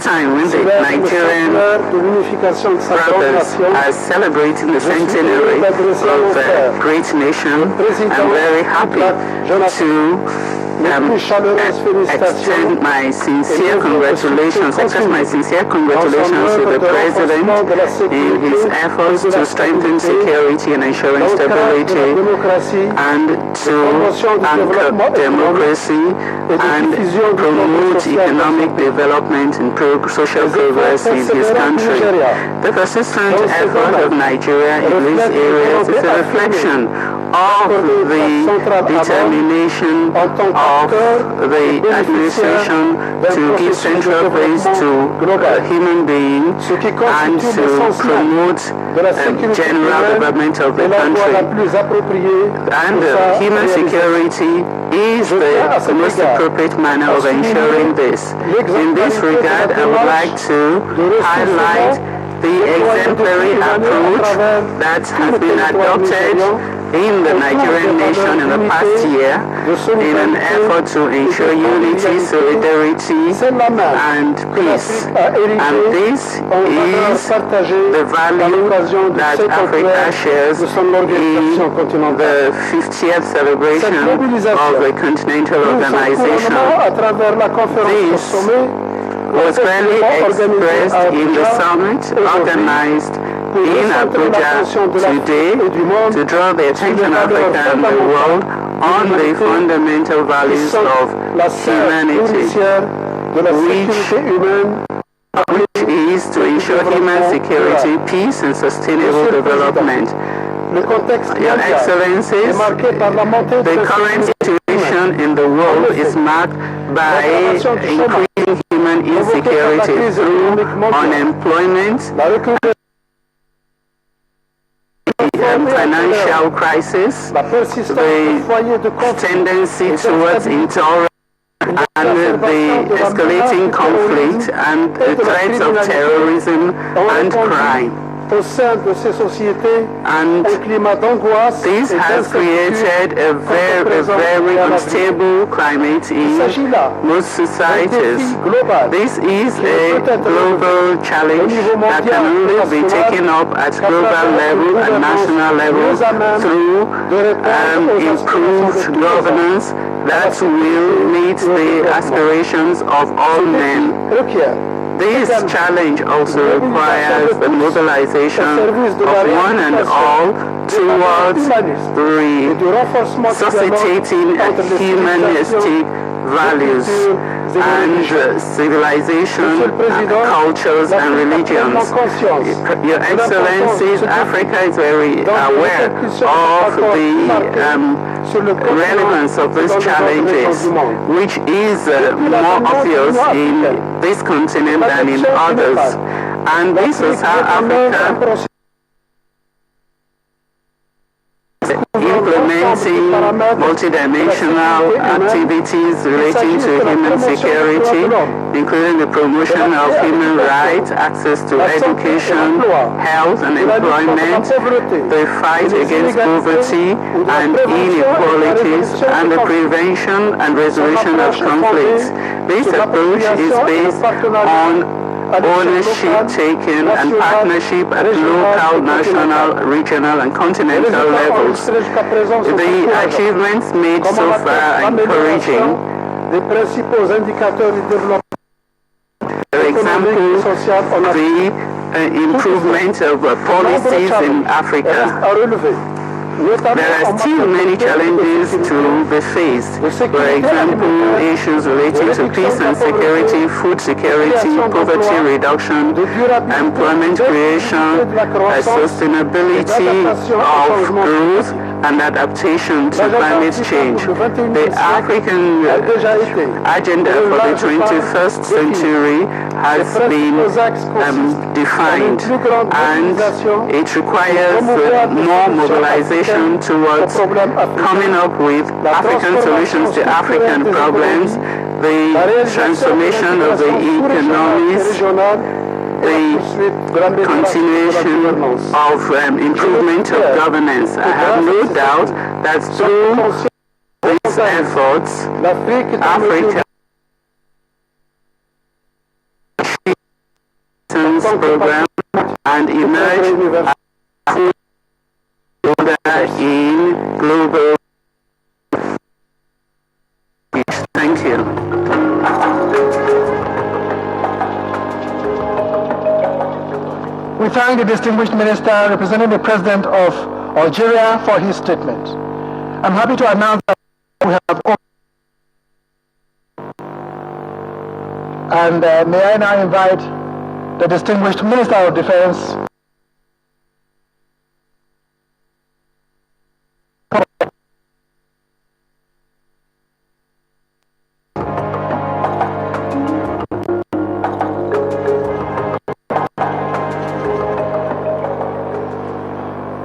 time when the Nigerian brothers are celebrating the centenary of a great nation, I'm very happy to extend my sincere congratulations, express my sincere congratulations to the President in his efforts to strengthen security and ensuring stability and to anchor democracy and promote economic development and social progress in his country. The persistent effort of Nigeria in these areas is a reflection of the determination of the administration to give central place to human beings and to promote general development of the country. And human security is the most appropriate manner of ensuring this. In this regard, I would like to highlight the exemplary approach that has been adopted in the Nigerian nation in the past year in an effort to ensure unity, solidarity, and peace. And this is the value that Africa shares in the 50th celebration of the Continental Organization. This was clearly expressed in the summit organized in Abuja today to draw the attention of Africa and the world on the fundamental values of humanity, which is to ensure human security, peace, and sustainable development. Your Excellencies, the current situation in the world is marked by increasing human insecurity through unemployment, financial crisis, the tendency towards intolerance, and the escalating conflict and the threats of terrorism and crime. And this has created a very unstable climate in most societies. This is a global challenge that can only be taken up at global level and national level through improved governance that will meet the aspirations of all men. This challenge also requires the mobilization of one and all towards resuscitating humanistic values and civilization, cultures and religions. Your Excellencies, Africa is very aware of the relevance of these challenges, which is more obvious in this continent than in others. And this is how Africa implementing multidimensional activities relating to human security, including the promotion of human rights, access to education, health and employment, the fight against poverty and inequalities, and the prevention and resolution of conflicts. This approach is based on ownership taken and partnership at local, national, regional and continental levels. The achievements made so far are encouraging. For example, the improvement of policies in Africa. There are still many challenges to be faced. For example, issues relating to peace and security, food security, poverty reduction, employment creation, sustainability of growth, and adaptation to climate change. The African agenda for the 21st century has been defined, and it requires more mobilization towards coming up with African solutions to African problems, the transformation of the economies, the continuation of improvement of governance. I have no doubt that through these efforts, Africa this program and emerge as a leader in global peace. Thank you. We thank the distinguished minister representing the President of Algeria for his statement. I'm happy to announce that we have and may I now invite the distinguished Minister of Defense,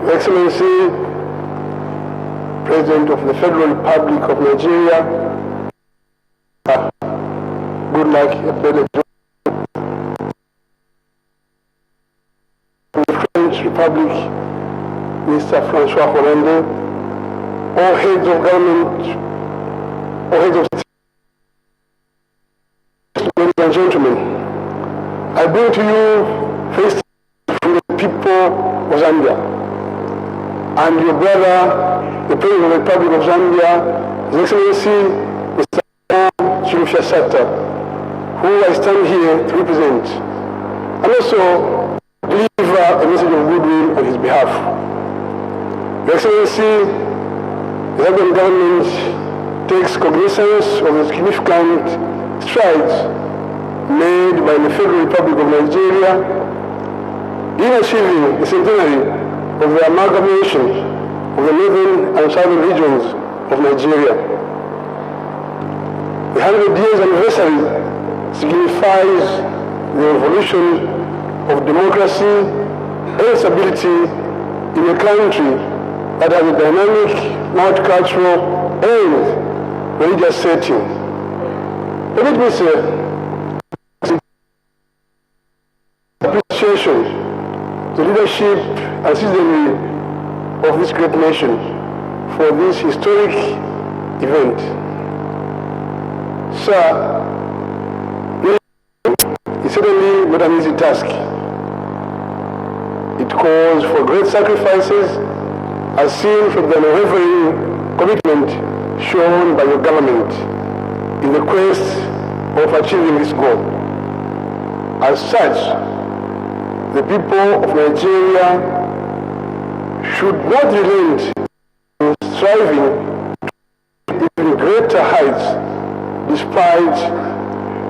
Your Excellency, President of the Federal Republic of Nigeria, good luck at the French Republic, Mr. Francois Hollande, all heads of government, all heads of state, ladies and gentlemen, I bring to you first from the people of Zambia and your brother, the President of the Republic of Zambia, His Excellency Mr. Chilufya Sata, who I stand here to represent, and also deliver a message of goodwill on his behalf. Your Excellency, the Zambian government takes cognizance of the significant strides made by the Federal Republic of Nigeria in achieving the centenary of the amalgamation of the northern and southern regions of Nigeria. The 100 years anniversary signifies the evolution of democracy and stability in a country that has a dynamic, multicultural, and religious setting. Let me say, appreciation to leadership and citizenry of this great nation for this historic event. Sir, it's certainly not an easy task. It calls for great sacrifices as seen from the unwavering commitment shown by your government in the quest of achieving this goal. As such, the people of Nigeria should not relent in striving to even greater heights despite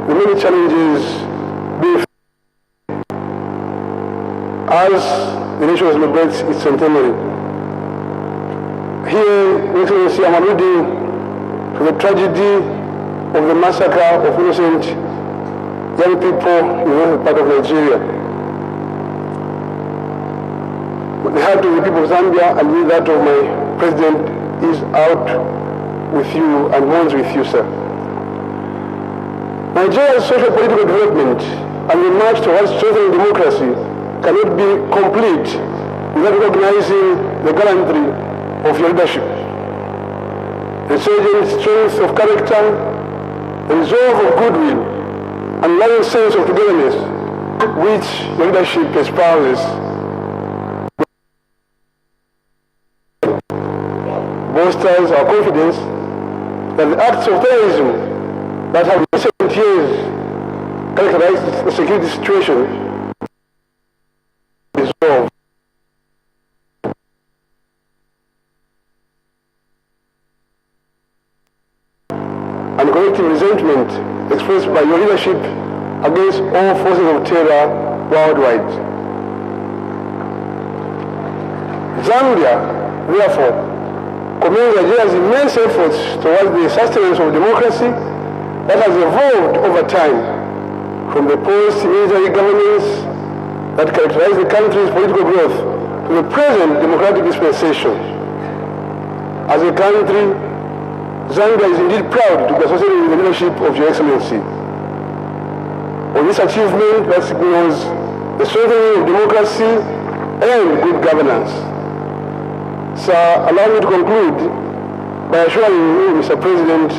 the many challenges being faced as the nation celebrates its centenary. Here, Your Excellency, I'm alluding to the tragedy of the massacre of innocent young people in the northern part of Nigeria. The heart of the people of Zambia and with that of my president is out with you and mourns with you, sir. Nigeria's social political development and the march towards strengthening democracy cannot be complete without recognizing the gallantry of your leadership, the surging strength of character, the resolve of goodwill, and loving sense of togetherness which your leadership espouses. Bolsters our confidence that the acts of terrorism that have in recent years characterized the security situation resolved. And collective resentment expressed by your leadership against all forces of terror worldwide. Zambia, therefore, commends Nigeria's immense efforts towards the sustenance of democracy that has evolved over time from the post-military governance that characterized the country's political growth to the present democratic dispensation. As a country, Zambia is indeed proud to be associated with the leadership of Your Excellency. On this achievement that signals the strengthening of democracy and good governance. Sir, allow me to conclude by assuring you, Mr. President,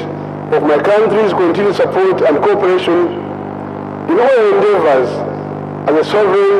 of my country's continued support and cooperation in all endeavors as a sovereign